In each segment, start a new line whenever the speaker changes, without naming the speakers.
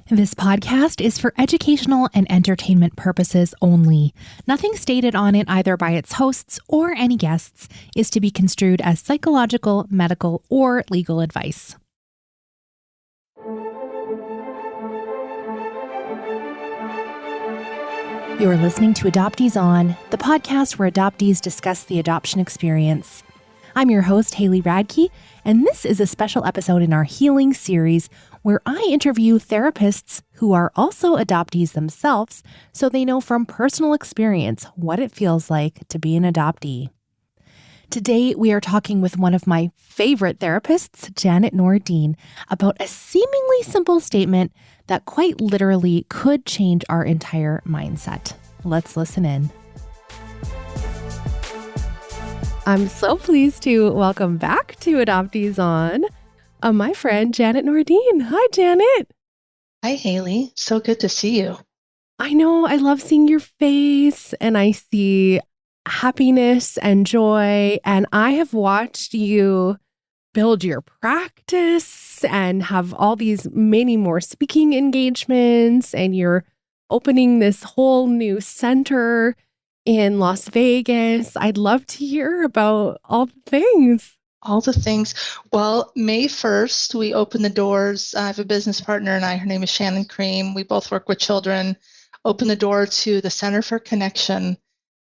This podcast is for educational and entertainment purposes only. Nothing stated on it, either by its hosts or any guests, is to be construed as psychological, medical, or legal advice. You're listening to Adoptees On, the podcast where adoptees discuss the adoption experience. I'm your host, Haley Radke, and this is a special episode in our Healing series where I interview therapists who are also adoptees themselves so they know from personal experience what it feels like to be an adoptee. Today, we are talking with one of my favorite therapists, Janet Nordine, about a seemingly simple statement that quite literally could change our entire mindset. Let's listen in. I'm so pleased to welcome back to Adoptees On my friend, Janet Nordine. Hi, Janet.
Hi, Haley. So good to see you.
I know. I love seeing your face, and I see happiness and joy. And I have watched you build your practice and have all these many more speaking engagements, and you're opening this whole new center in Las Vegas. I'd love to hear about all the things.
All the things. Well, May 1st, we open the doors. I have a business partner and I, her name is Shannon Cream. We both work with children. Open the door to the Center for Connection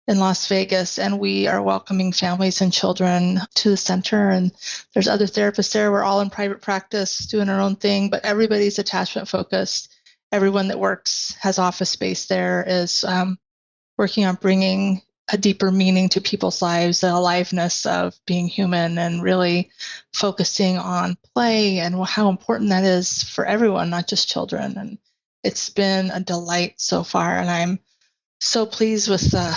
in Las Vegas, and we are welcoming families and children to the center. And there's other therapists there. We're all in private practice doing our own thing, but everybody's attachment focused. Everyone that works, has office space there, is working on bringing a deeper meaning to people's lives, the aliveness of being human, and really focusing on play and how important that is for everyone, not just children. And it's been a delight so far, and I'm so pleased with the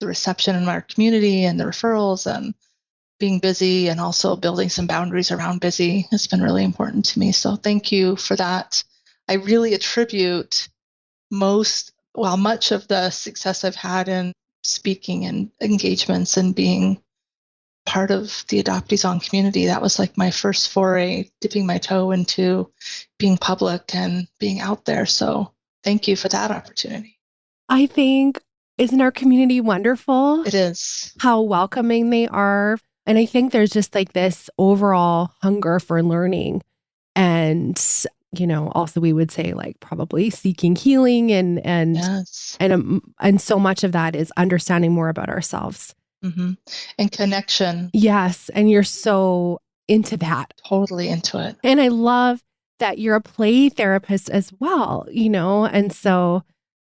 reception in our community and the referrals, and being busy and also building some boundaries around busy has been really important to me. So thank you for that. I really attribute much of the success I've had in speaking and engagements and being part of the Adoptees On community. That was like my first foray, dipping my toe into being public and being out there. So thank you for that opportunity.
I think, isn't our community wonderful?
It is.
How welcoming they are. And I think there's just like this overall hunger for learning. And also we would say like probably seeking healing and
yes.
and so much of that is understanding more about ourselves.
Mm-hmm. And connection.
Yes. And you're so into that.
Totally into it.
And I love that you're a play therapist as well, and so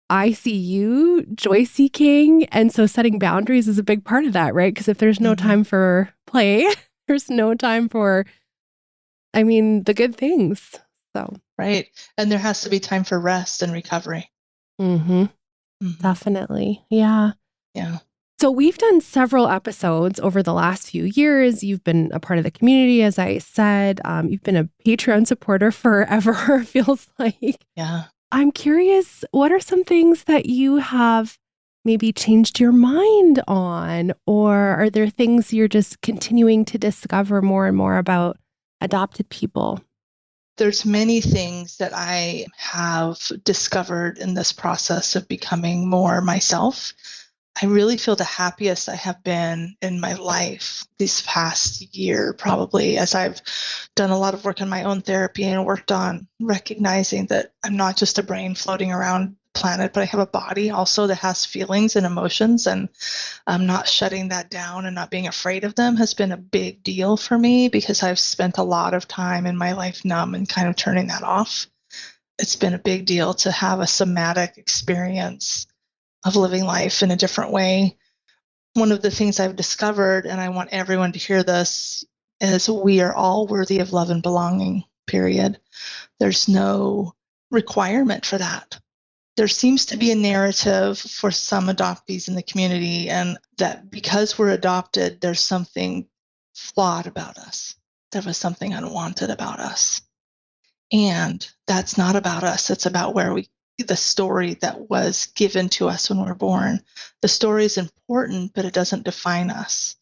I see you joy seeking. And so setting boundaries is a big part of that, right? Because if there's no time for play, there's no time for, the good things. So
right. And there has to be time for rest and recovery.
Definitely. Yeah.
Yeah.
So we've done several episodes over the last few years. You've been a part of the community, as I said. You've been a Patreon supporter forever, feels like.
Yeah.
I'm curious, what are some things that you have maybe changed your mind on? Or are there things you're just continuing to discover more and more about adopted people?
There's many things that I have discovered in this process of becoming more myself. I really feel the happiest I have been in my life this past year, probably, as I've done a lot of work in my own therapy and worked on recognizing that I'm not just a brain floating around the planet, but I have a body also that has feelings and emotions, and not shutting that down and not being afraid of them has been a big deal for me, because I've spent a lot of time in my life numb and kind of turning that off. It's been a big deal to have a somatic experience of living life in a different way. One of the things I've discovered, and I want everyone to hear this, is we are all worthy of love and belonging, period. There's no requirement for that. There seems to be a narrative for some adoptees in the community, and that because we're adopted, there's something flawed about us. There was something unwanted about us. And that's not about us. It's about the story that was given to us when we're born. The story is important, but it doesn't define us.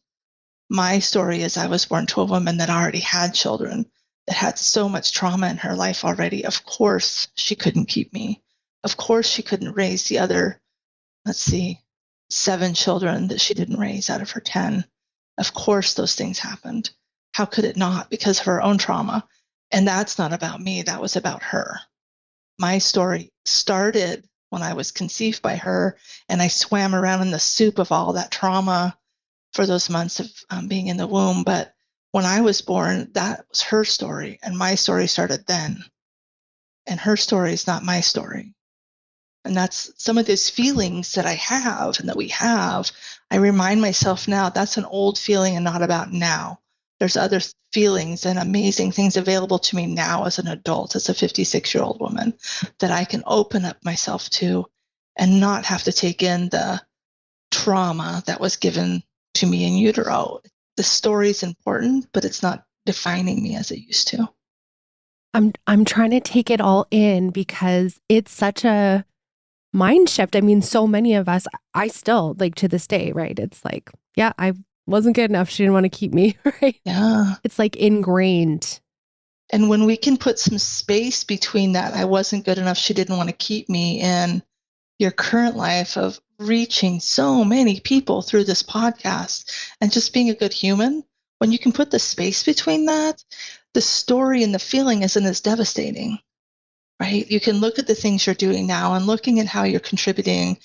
My story is I was born to a woman that already had children. that had so much trauma in her life already. Of course, she couldn't keep me. Of course, she couldn't raise the other, 7 children that she didn't raise out of her 10. Of course, those things happened. How could it not? Because of her own trauma. And that's not about me. That was about her. My story started when I was conceived by her, and I swam around in the soup of all that trauma for those months of being in the womb. But when I was born, that was her story, and my story started then. And her story is not my story. And that's some of those feelings that I have and that we have. I remind myself now that's an old feeling and not about now. There's other feelings and amazing things available to me now as an adult, as a 56-year-old woman, that I can open up myself to and not have to take in the trauma that was given to me in utero. The story's important, but it's not defining me as it used to.
I'm trying to take it all in because it's such a mind shift. I mean, so many of us, I still, like, to this day, right? It's like, yeah, I wasn't good enough. She didn't want to keep me, right?
Yeah.
It's like ingrained.
And when we can put some space between that, I wasn't good enough, she didn't want to keep me, in your current life of reaching so many people through this podcast and just being a good human, when you can put the space between that, the story and the feeling isn't as devastating, right? You can look at the things you're doing now and looking at how you're contributing,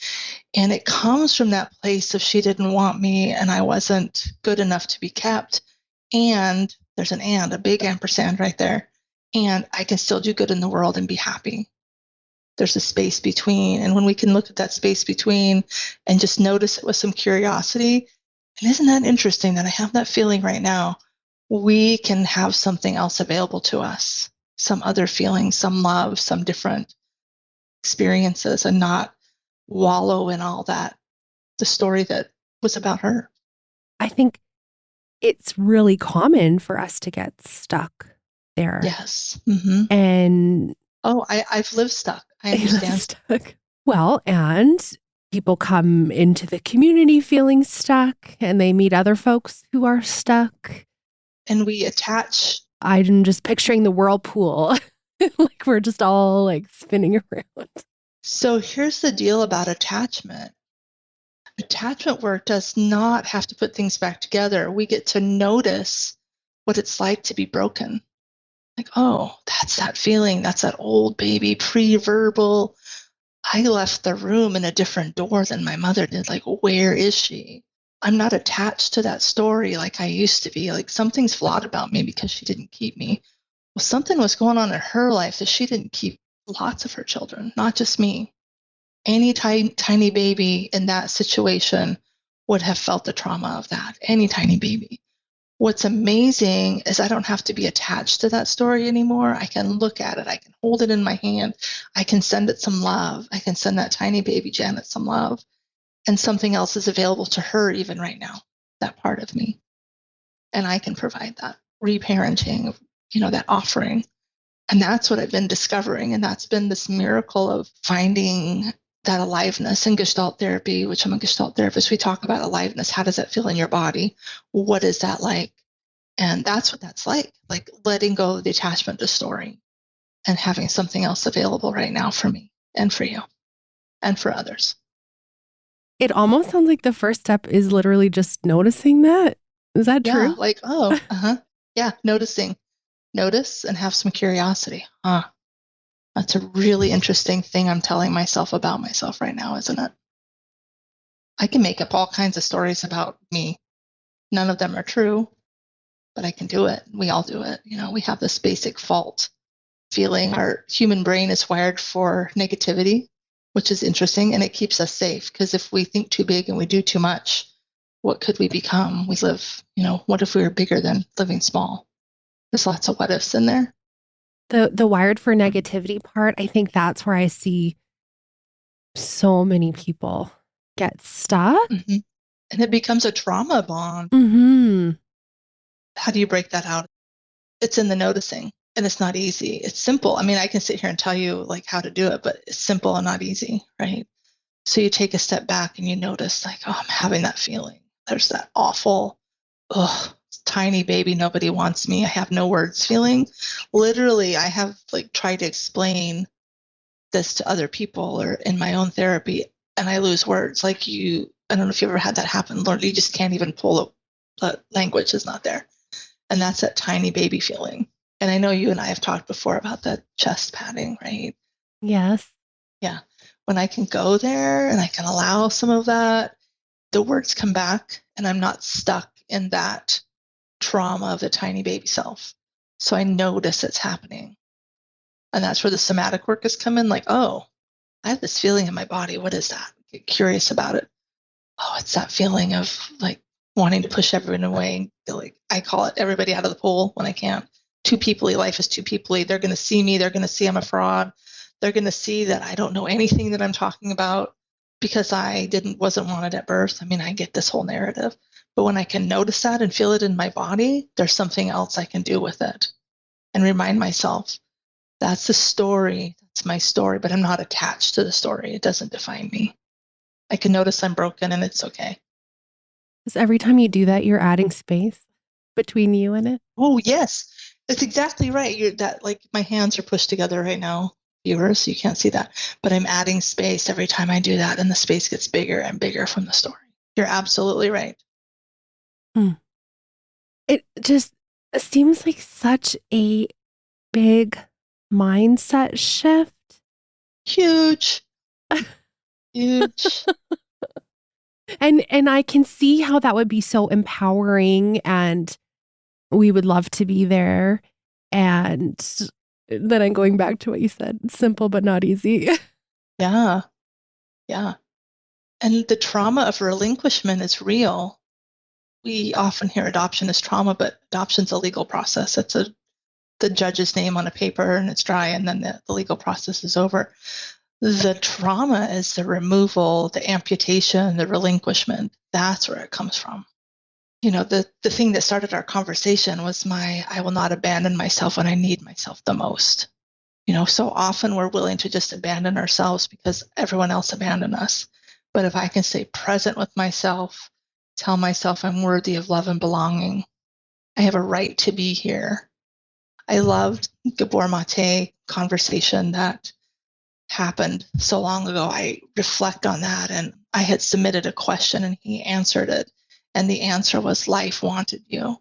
and it comes from that place of she didn't want me and I wasn't good enough to be kept. And there's a big ampersand right there. And I can still do good in the world and be happy. There's a space between. And when we can look at that space between and just notice it with some curiosity, and isn't that interesting that I have that feeling right now? We can have something else available to us, some other feeling, some love, some different experiences, and not wallow in all that, the story that was about her.
I think it's really common for us to get stuck there.
Yes. Mm-hmm.
And
I've lived stuck. I understand.
Stuck. Well, and people come into the community feeling stuck and they meet other folks who are stuck.
And we attach.
I'm just picturing the whirlpool. Like we're just all like spinning around.
So here's the deal about attachment. Attachment work does not have to put things back together. We get to notice what it's like to be broken. Like, oh, that's that feeling. That's that old baby pre-verbal. I left the room in a different door than my mother did. Like, where is she? I'm not attached to that story like I used to be. Like, something's flawed about me because she didn't keep me. Well, something was going on in her life that she didn't keep lots of her children, not just me. Any tiny baby in that situation would have felt the trauma of that. Any tiny baby. What's amazing is I don't have to be attached to that story anymore. I can look at it. I can hold it in my hand. I can send it some love. I can send that tiny baby Janet some love. And something else is available to her even right now, that part of me. And I can provide that reparenting, that offering. And that's what I've been discovering. And that's been this miracle of finding that aliveness in Gestalt therapy, which I'm a Gestalt therapist. We talk about aliveness. How does that feel in your body? What is that like? And that's what that's like letting go of the attachment to story and having something else available right now for me and for you and for others.
It almost sounds like the first step is literally just noticing that. Is that true?
Yeah, yeah, noticing. Notice and have some curiosity. That's a really interesting thing I'm telling myself about myself right now, isn't it? I can make up all kinds of stories about me. None of them are true, but I can do it. We all do it. We have this basic fault feeling. Our human brain is wired for negativity, which is interesting, and it keeps us safe, because if we think too big and we do too much, what could we become? We live, what if we were bigger than living small? There's lots of what ifs in there.
The wired for negativity part, I think that's where I see so many people get stuck.
Mm-hmm. And it becomes a trauma bond.
Mm-hmm.
How do you break that out? It's in the noticing, and it's not easy. It's simple. I mean, I can sit here and tell you how to do it, but it's simple and not easy, right? So you take a step back and you notice oh, I'm having that feeling. There's that awful, tiny baby, nobody wants me, I have no words feeling. Literally, I have like tried to explain this to other people or in my own therapy, and I lose words. Like I don't know if you ever had that happen, Lord, you just can't even pull up, the language is not there. And that's that tiny baby feeling. And I know you and I have talked before about that chest padding, right?
Yes.
Yeah. When I can go there and I can allow some of that, the words come back and I'm not stuck in that trauma of the tiny baby self. So I notice it's happening. And that's where the somatic work has come in. Like, oh, I have this feeling in my body. What is that? Get curious about it. Oh, it's that feeling of like wanting to push everyone away. Like I call it everybody out of the pool when I can. Too peoply. Life is too peoply. They're going to see me. They're going to see I'm a fraud. They're going to see that I don't know anything that I'm talking about because I wasn't wanted at birth. I mean, I get this whole narrative. But when I can notice that and feel it in my body, there's something else I can do with it and remind myself that's the story. That's my story, but I'm not attached to the story. It doesn't define me. I can notice I'm broken and it's okay.
Because every time you do that, you're adding space between you and it.
Oh, yes. That's exactly right. Like my hands are pushed together right now, viewers, so you can't see that. But I'm adding space every time I do that, and the space gets bigger and bigger from the story. You're absolutely right.
It just seems like such a big mindset shift.
Huge. Huge.
And I can see how that would be so empowering, and we would love to be there. And then I'm going back to what you said, simple but not easy.
Yeah. Yeah. And the trauma of relinquishment is real. We often hear adoption as trauma, but adoption's a legal process. It's the judge's name on a paper and it's dry, and then the legal process is over. The trauma is the removal, the amputation, the relinquishment. That's where it comes from. You know, the thing that started our conversation was I will not abandon myself when I need myself the most. You know, so often we're willing to just abandon ourselves because everyone else abandoned us. But if I can stay present with myself, tell myself I'm worthy of love and belonging, I have a right to be here. I loved Gabor Mate conversation that happened so long ago. I reflect on that, and I had submitted a question and he answered it. And the answer was, life wanted you.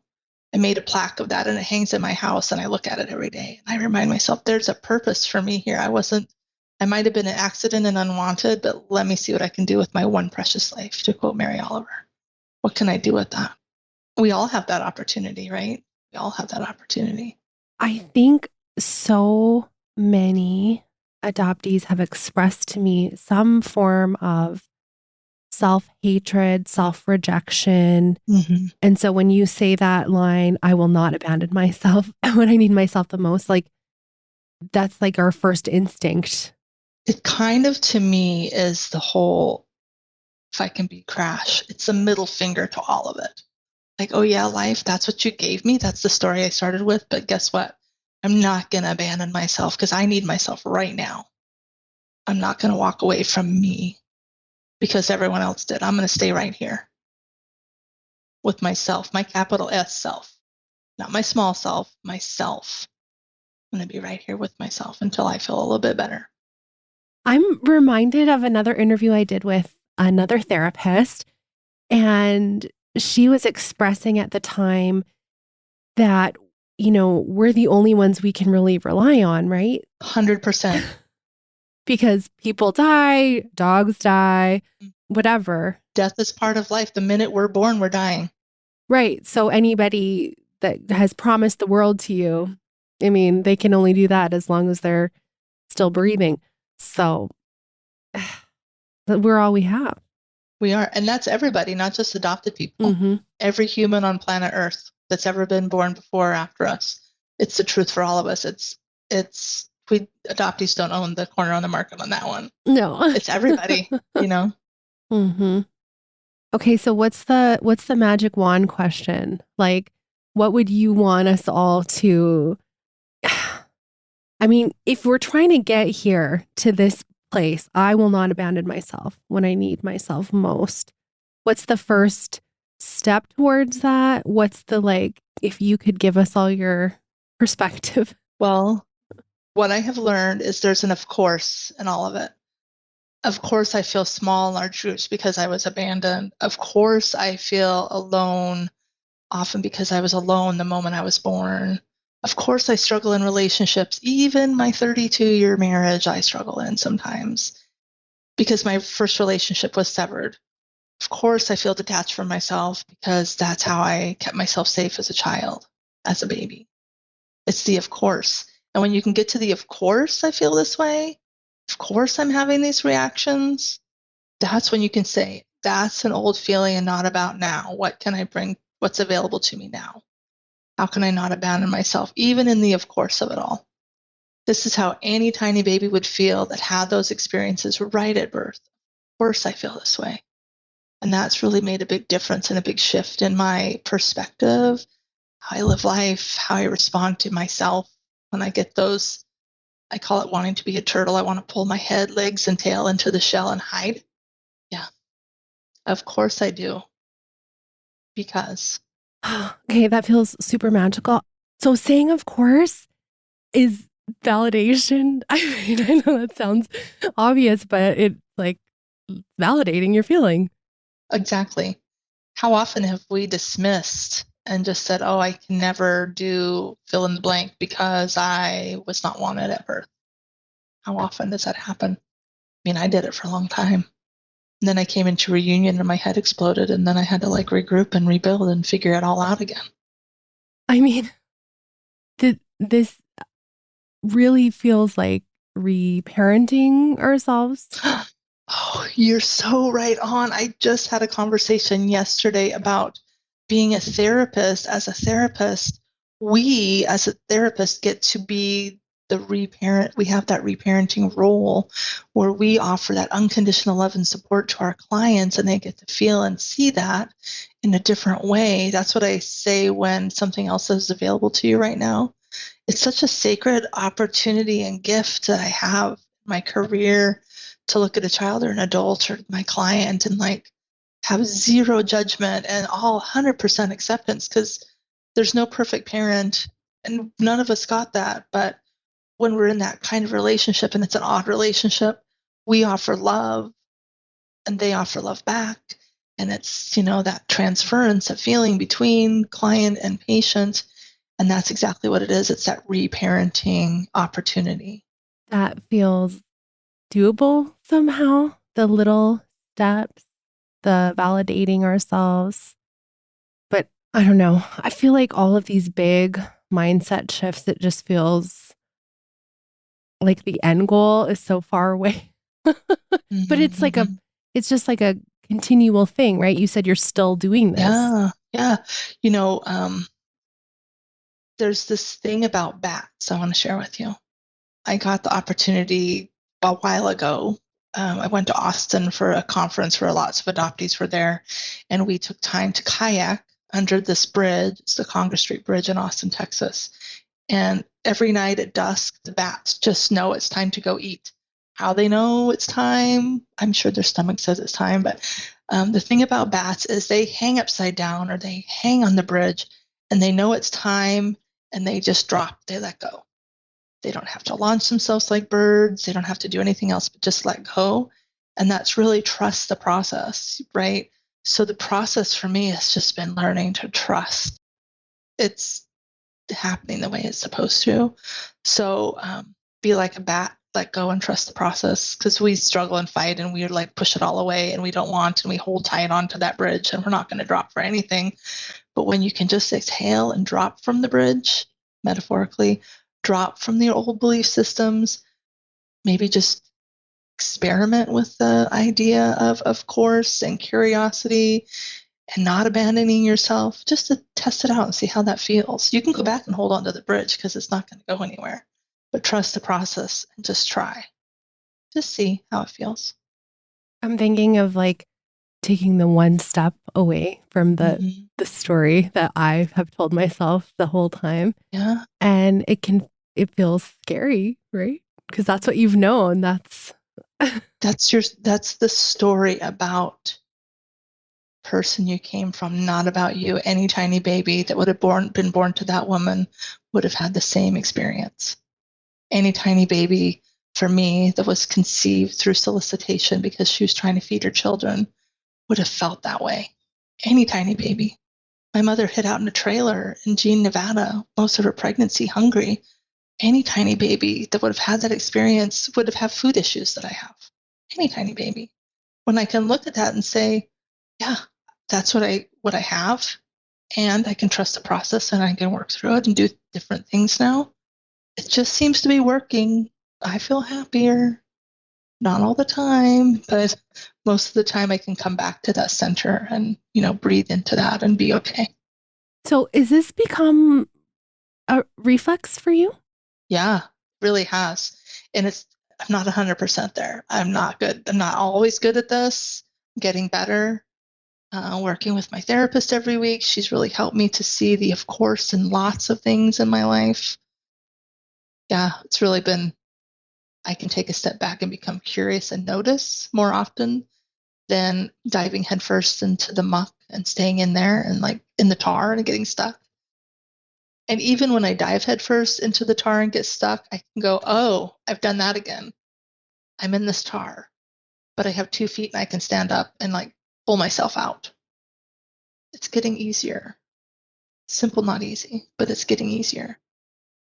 I made a plaque of that and it hangs in my house and I look at it every day. And I remind myself there's a purpose for me here. I might have been an accident and unwanted, but let me see what I can do with my one precious life, to quote Mary Oliver. What can I do with that? We all have that opportunity, right? We all have that opportunity.
I think so many adoptees have expressed to me some form of self-hatred, self-rejection.
Mm-hmm.
And so when you say that line, I will not abandon myself when I need myself the most, like that's like our first instinct.
It kind of, to me, is the whole, if I can be crash, it's a middle finger to all of it. Like, oh yeah, life, that's what you gave me. That's the story I started with. But guess what? I'm not going to abandon myself because I need myself right now. I'm not going to walk away from me because everyone else did. I'm going to stay right here with myself, my capital S self, not my small self, myself. I'm going to be right here with myself until I feel a little bit better.
I'm reminded of another interview I did with another therapist, and she was expressing at the time that, you know, we're the only ones we can really rely on, right?
100%.
Because people die, dogs die, whatever.
Death is part of life. The minute we're born, we're dying.
Right. So anybody that has promised the world to you, I mean, they can only do that as long as they're still breathing. So we're all we have.
We are. And that's everybody, not just adopted people.
Mm-hmm.
Every human on planet Earth that's ever been born before or after us. It's the truth for all of us. We adoptees don't own the corner on the market on that one.
No.
It's everybody, you know?
Mm-hmm. Okay, so what's the magic wand question? Like, what would you want us all to, I mean, if we're trying to get here to this place, I will not abandon myself when I need myself most. What's the first step towards that? What's the, like, if you could give us all your perspective?
Well, what I have learned is there's an of course in all of it. Of course, I feel small in large groups because I was abandoned. Of course, I feel alone often because I was alone the moment I was born. Of course, I struggle in relationships. Even my 32-year marriage, I struggle in sometimes because my first relationship was severed. Of course, I feel detached from myself because that's how I kept myself safe as a child, as a baby. It's the of course. And when you can get to the of course I feel this way, of course I'm having these reactions, that's when you can say, that's an old feeling and not about now. What can I bring? What's available to me now? How can I not abandon myself, even in the of course of it all? This is how any tiny baby would feel that had those experiences right at birth. Of course I feel this way. And that's really made a big difference and a big shift in my perspective, how I live life, how I respond to myself when I get those. I call it wanting to be a turtle. I want to pull my head, legs, and tail into the shell and hide. Yeah, of course I do. Because,
Okay, that feels super magical. So saying of course is validation. I mean, I know that sounds obvious, but it's like validating your feeling.
exactly. How often have we dismissed and just said, oh, I can never do fill in the blank because I was not wanted at birth? How often does that happen? I mean, I did it for a long time. And then I came into reunion and my head exploded, and then I had to like regroup and rebuild and figure it all out again.
I mean, this really feels like reparenting ourselves.
Oh, you're so right on. I just had a conversation yesterday about being a therapist. As a therapist, we as a therapist get to be the reparent. We have that reparenting role where we offer that unconditional love and support to our clients, and they get to feel and see that in a different way. That's what I say when something else is available to you right now. It's such a sacred opportunity and gift that I have in my career to look at a child or an adult or my client and like have zero judgment and all 100% acceptance, because there's no perfect parent and none of us got that. But when we're in that kind of relationship and it's an odd relationship, we offer love and they offer love back. And it's, that transference of feeling between client and patient. And that's exactly what it is. It's that reparenting opportunity.
That feels doable somehow. The little steps, the validating ourselves. But I don't know. I feel like all of these big mindset shifts, it just feels like the end goal is so far away. But it's like
Mm-hmm.
it's just like a continual thing, right? You said you're still doing this.
Yeah, yeah. You know, there's this thing about bats I want to share with you. I got the opportunity a while ago. I went to Austin for a conference where lots of adoptees were there, and we took time to kayak under this bridge. It's the Congress Street Bridge in Austin, Texas. And every night at dusk, the bats just know it's time to go eat. How they know it's time, I'm sure their stomach says it's time, but the thing about bats is they hang upside down or they hang on the bridge and they know it's time and they just drop, they let go. They don't have to launch themselves like birds. They don't have to do anything else but just let go. And that's really trust the process, right? So the process for me has just been learning to trust. It's happening the way it's supposed to. So be like a bat, let go and trust the process, because we struggle and fight and we like push it all away and we don't want and we hold tight onto that bridge and we're not going to drop for anything. But when you can just exhale and drop from the bridge, metaphorically, drop from the old belief systems, maybe just experiment with the idea of course and curiosity and not abandoning yourself, just to test it out and see how that feels. You can go back and hold on to the bridge because it's not going to go anywhere, but trust the process and just try. Just see how it feels.
I'm thinking of like taking the one step away from the
Mm-hmm.
the story that I have told myself the whole time.
Yeah.
And it feels scary, right? Because that's what you've known. That's
That's the story about person you came from, not about you. Any tiny baby that would have been born to that woman would have had the same experience. Any tiny baby for me that was conceived through solicitation because she was trying to feed her children would have felt that way. Any tiny baby. My mother hid out in a trailer in Jean, Nevada, most of her pregnancy, hungry. Any tiny baby that would have had that experience would have had food issues that I have. Any tiny baby. When I can look at that and say, yeah, that's what I have, and I can trust the process and I can work through it and do different things now. It just seems to be working. I feel happier. Not all the time, but most of the time I can come back to that center and, breathe into that and be okay.
So is this become a reflex for you?
Yeah, really has. And I'm not 100% there. I'm not good. I'm not always good at this. I'm getting better. Working with my therapist every week. She's really helped me to see the of course in lots of things in my life. Yeah, it's really been, I can take a step back and become curious and notice more often than diving headfirst into the muck and staying in there and like in the tar and getting stuck. And even when I dive headfirst into the tar and get stuck, I can go, oh, I've done that again. I'm in this tar, but I have 2 feet and I can stand up and like pull myself out. It's getting easier. Simple, not easy, but it's getting easier.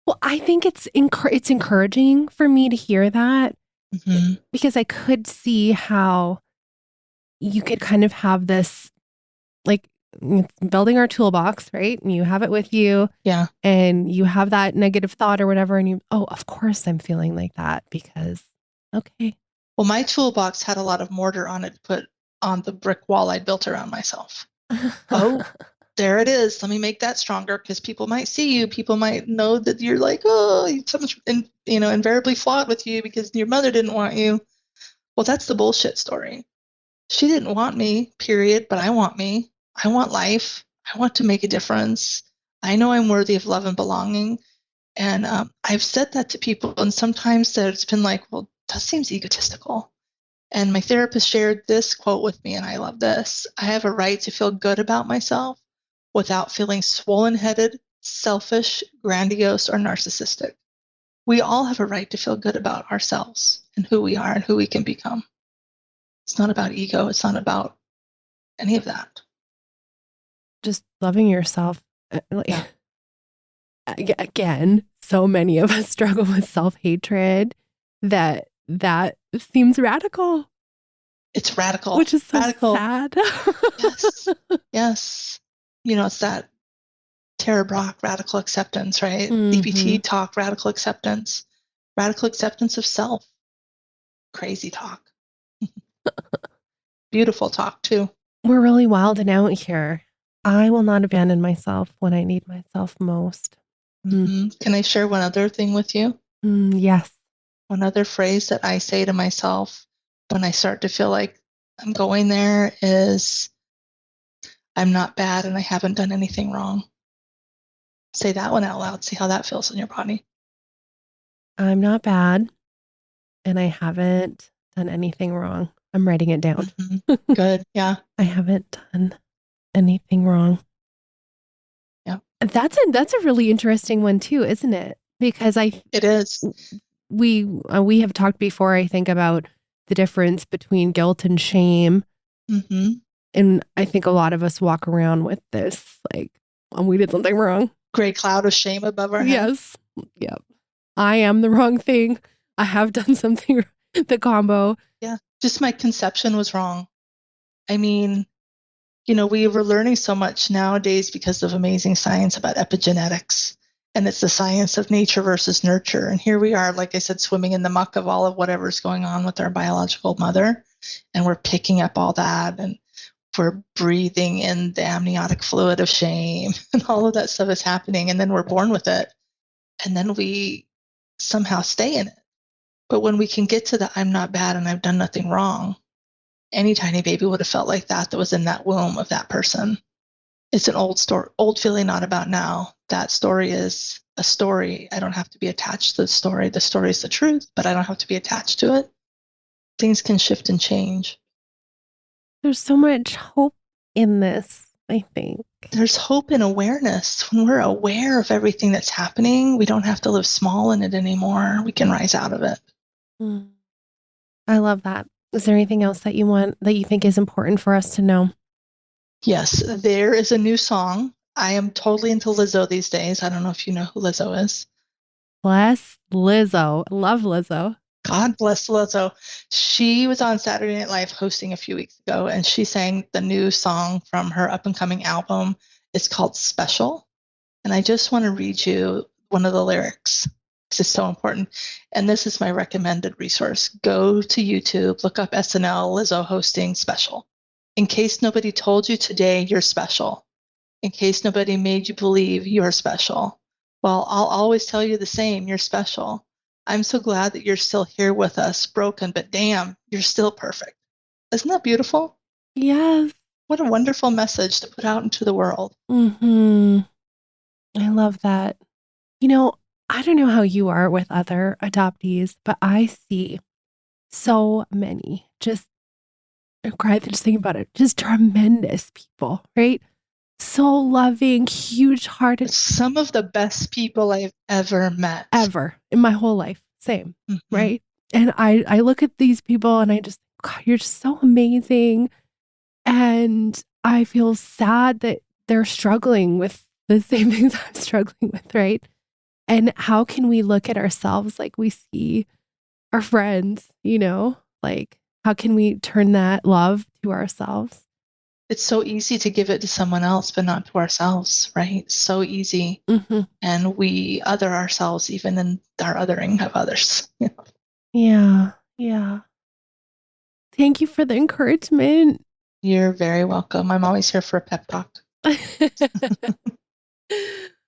Well, I think it's encouraging for me to hear that because I could see how you could kind of have this, like, building our toolbox, right? And you have it with you.
Yeah.
And you have that negative thought or whatever. And of course I'm feeling like that because, okay.
Well, my toolbox had a lot of mortar on it to put on the brick wall I built around myself. Oh, there it is. Let me make that stronger because people might see you. People might know that you're like, oh, something's invariably flawed with you because your mother didn't want you. Well, that's the bullshit story. She didn't want me, period, but I want me. I want life. I want to make a difference. I know I'm worthy of love and belonging. And I've said that to people, and sometimes it's been like, well, that seems egotistical. And my therapist shared this quote with me, and I love this. I have a right to feel good about myself without feeling swollen-headed, selfish, grandiose, or narcissistic. We all have a right to feel good about ourselves and who we are and who we can become. It's not about ego. It's not about any of that.
Just loving yourself. Again, so many of us struggle with self-hatred that seems radical.
It's radical.
Which is so
radical.
Sad.
Yes. Yes. It's that Tara Brach radical acceptance, right? EPT talk, radical acceptance of self. Crazy talk. Beautiful talk too.
We're really wilding out here. I will not abandon myself when I need myself most.
Can I share one other thing with you?
Yes.
One other phrase that I say to myself when I start to feel like I'm going there is, I'm not bad and I haven't done anything wrong. Say that one out loud. See how that feels in your body.
I'm not bad and I haven't done anything wrong. I'm writing it down.
Good. Yeah. I
haven't done anything wrong.
Yeah.
That's a really interesting one too, isn't it? Because
it is.
We have talked before, I think, about the difference between guilt and shame. And I think a lot of us walk around with this, like, we did something wrong.
Gray cloud of shame above our head.
Yes. Yep. I am the wrong thing. I have done something, the combo.
Yeah. Just my conception was wrong. I mean, we were learning so much nowadays because of amazing science about epigenetics. And it's the science of nature versus nurture. And here we are, like I said, swimming in the muck of all of whatever's going on with our biological mother. And we're picking up all that. And we're breathing in the amniotic fluid of shame. And all of that stuff is happening. And then we're born with it. And then we somehow stay in it. But when we can get to the I'm not bad and I've done nothing wrong, any tiny baby would have felt like that was in that womb of that person. It's an old story, old feeling, not about now. That story is a story. I don't have to be attached to the story. The story is the truth, but I don't have to be attached to it. Things can shift and change.
There's so much hope in this, I think.
There's hope in awareness. When we're aware of everything that's happening, we don't have to live small in it anymore. We can rise out of it.
Mm. I love that. Is there anything else that you think is important for us to know?
Yes, there is a new song. I am totally into Lizzo these days. I don't know if you know who Lizzo is.
Bless Lizzo. Love Lizzo.
God bless Lizzo. She was on Saturday Night Live hosting a few weeks ago, and she sang the new song from her up-and-coming album. It's called Special. And I just want to read you one of the lyrics because it's so important. And this is my recommended resource. Go to YouTube, look up SNL Lizzo hosting Special. In case nobody told you today you're special. In case nobody made you believe you're special. Well, I'll always tell you the same, you're special. I'm so glad that you're still here with us, broken, but damn, you're still perfect. Isn't that beautiful?
Yes.
What a wonderful message to put out into the world.
Mm-hmm. I love that. I don't know how you are with other adoptees, but I see so many I cry just thinking about it, just tremendous people, right? So loving, huge-hearted.
Some of the best people I've ever met.
Ever in my whole life. Same,
Mm-hmm.
right? And I look at these people and I just, God, you're just so amazing. And I feel sad that they're struggling with the same things I'm struggling with, right? And how can we look at ourselves like we see our friends, like how can we turn that love to ourselves?
It's so easy to give it to someone else, but not to ourselves, right? So easy.
Mm-hmm.
And we other ourselves even in our othering of others.
Yeah. Thank you for the encouragement.
You're very welcome. I'm always here for a pep talk.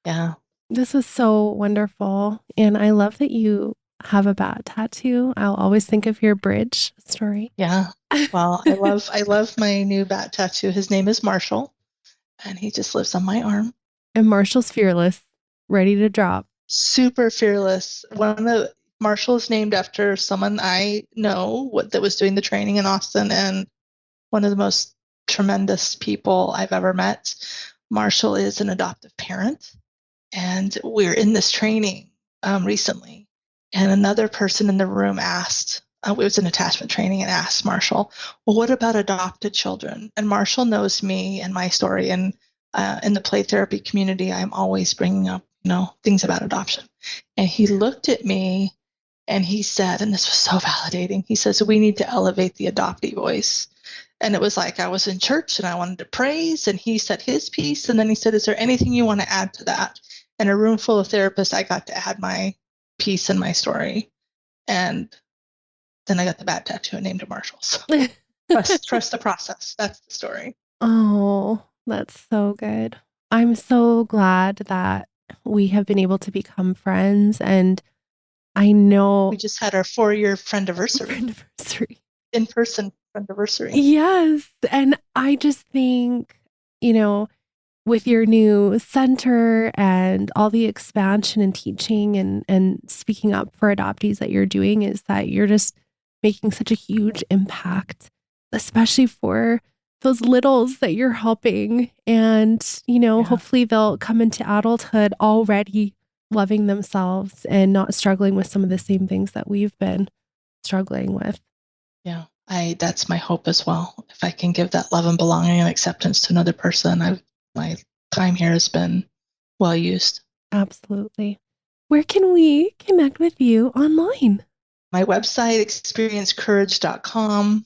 Yeah.
This was so wonderful. And I love that you have a bat tattoo. I'll always think of your bridge story.
Yeah. Well, I love my new bat tattoo. His name is Marshall, and he just lives on my arm.
And Marshall's fearless, ready to drop.
Super fearless. Marshall is named after someone I know that was doing the training in Austin, and one of the most tremendous people I've ever met. Marshall is an adoptive parent, and we're in this training recently, and another person in the room asked, it was an attachment training, and asked Marshall, well, what about adopted children? And Marshall knows me and my story, and in the play therapy community, I'm always bringing up, things about adoption. And he looked at me and he said, and this was so validating, he says, we need to elevate the adoptee voice. And it was like I was in church and I wanted to praise, and he said his piece. And then he said, is there anything you want to add to that? In a room full of therapists, I got to add my piece and my story. And then I got the bat tattoo and named it Marshall. So trust the process. That's the story.
Oh, that's so good. I'm so glad that we have been able to become friends. And I know
we just had our 4-year friendiversary. In-person friendiversary.
Yes. And I just think, with your new center and all the expansion and teaching and speaking up for adoptees that you're doing, is that you're just making such a huge impact, especially for those littles that you're helping. And, hopefully they'll come into adulthood already loving themselves and not struggling with some of the same things that we've been struggling with.
Yeah, that's my hope as well. If I can give that love and belonging and acceptance to another person, my time here has been well used.
Absolutely. Where can we connect with you online?
My website, experiencecourage.com.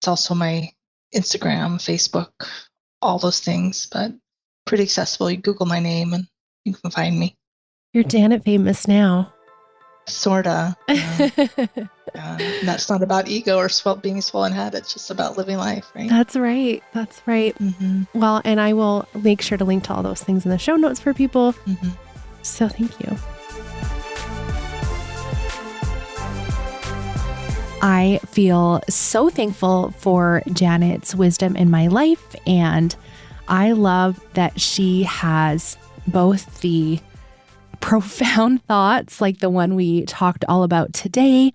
It's also my Instagram, Facebook, all those things, but pretty accessible. You Google my name and you can find me.
You're Janet famous now.
Sorta. That's not about ego or being swollen-head. It's just about living life, right?
That's right. Mm-hmm. Well, and I will make sure to link to all those things in the show notes for people. Mm-hmm. So thank you. I feel so thankful for Janet's wisdom in my life, and I love that she has both the profound thoughts like the one we talked all about today,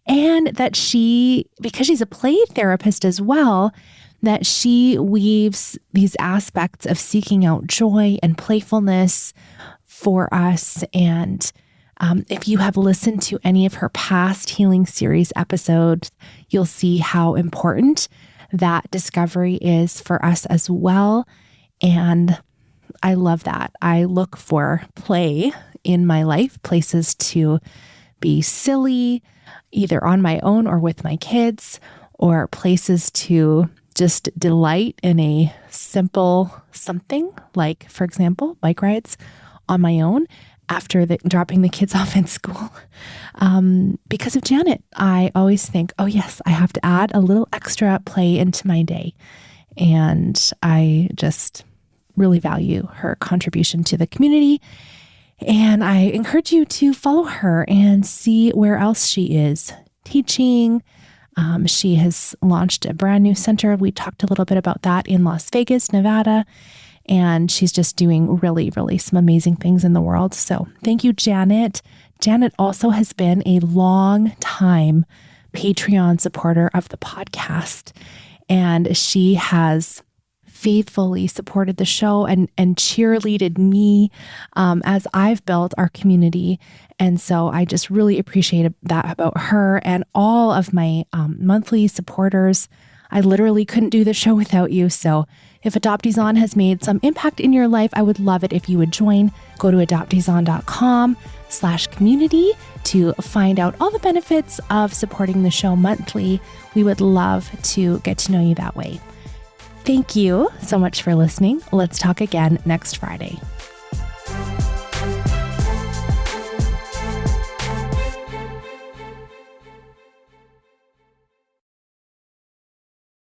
and that because she's a play therapist as well, that she weaves these aspects of seeking out joy and playfulness for us. And if you have listened to any of her past healing series episodes, you'll see how important that discovery is for us as well. And I love that. I look for play in my life, places to be silly, either on my own or with my kids, or places to just delight in a simple something, like, for example, bike rides on my own after dropping the kids off in school. Because of Janet, I always think, oh yes, I have to add a little extra play into my day. And I just really value her contribution to the community. And I encourage you to follow her and see where else she is teaching. She has launched a brand new center. We talked a little bit about that in Las Vegas, Nevada. And she's just doing really, really some amazing things in the world. So thank you, Janet. Janet also has been a long time Patreon supporter of the podcast. And she has faithfully supported the show and cheerleaded me as I've built our community. And so I just really appreciate that about her and all of my monthly supporters. I literally couldn't do the show without you. So if Adoptees On has made some impact in your life, I would love it if you would join. Go to adopteeson.com/community to find out all the benefits of supporting the show monthly. We would love to get to know you that way. Thank you so much for listening. Let's talk again next Friday.